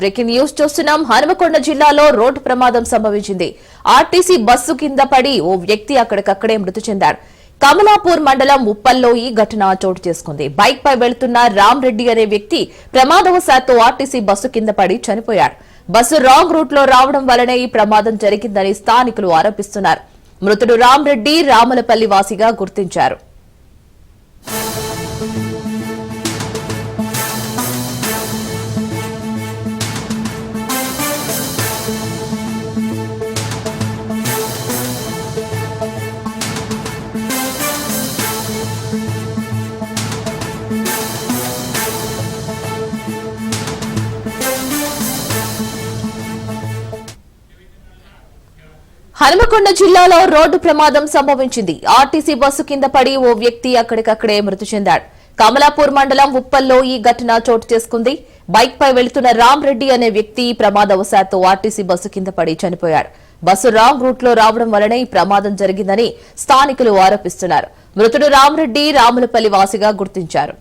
Breaking news చూస్తున్నాం. హనుమకొండ జిల్లాలో road ప్రమాదం సంభవించింది. ఆర్టీసీ బస్సు కింద పడి ఓ వ్యక్తి అక్కడికక్కడే మృతి చెందారు. కమలాపూర్ మండలం ఉప్పల్లో ఈ ఘటన చోటు చేసుకుంది. బైక్ పై వెళ్తున్న రామ్రెడ్డి అనే వ్యక్తి ప్రమాదవశాత్తు ఆర్టీసీ బస్సు కింద పడి చనిపోయాడు. బస్సు రాంగ్ రూట్ లో రావడం వల్లనే ఈ ప్రమాదం జరిగిందని స్థానికులు ఆరోపిస్తున్నారు. మృతుడు రామ్రెడ్డి రామలపల్లి వాసిగా గుర్తించారు. హనుమకొండ జిల్లాలో రోడ్డు ప్రమాదం సంభవించింది. ఆర్టీసీ బస్సు కింద పడి ఓ వ్యక్తి అక్కడికక్కడే మృతి చెందాడు. కమలాపూర్ మండలం ఉప్పల్లో ఈ ఘటన చోటు చేసుకుంది. బైక్ పై వెళుతున్న రామ్రెడ్డి అనే వ్యక్తి ప్రమాదవశాత్తు ఆర్టీసీ బస్సు కింద పడి చనిపోయాడు. బస్సు రాంగ్ రూట్ లో రావడం వల్లనే ఈ ప్రమాదం జరిగిందని స్థానికులు ఆరోపిస్తున్నారు. మృతుడు రామ్రెడ్డి రాములపల్లి వాసిగా గుర్తించారు.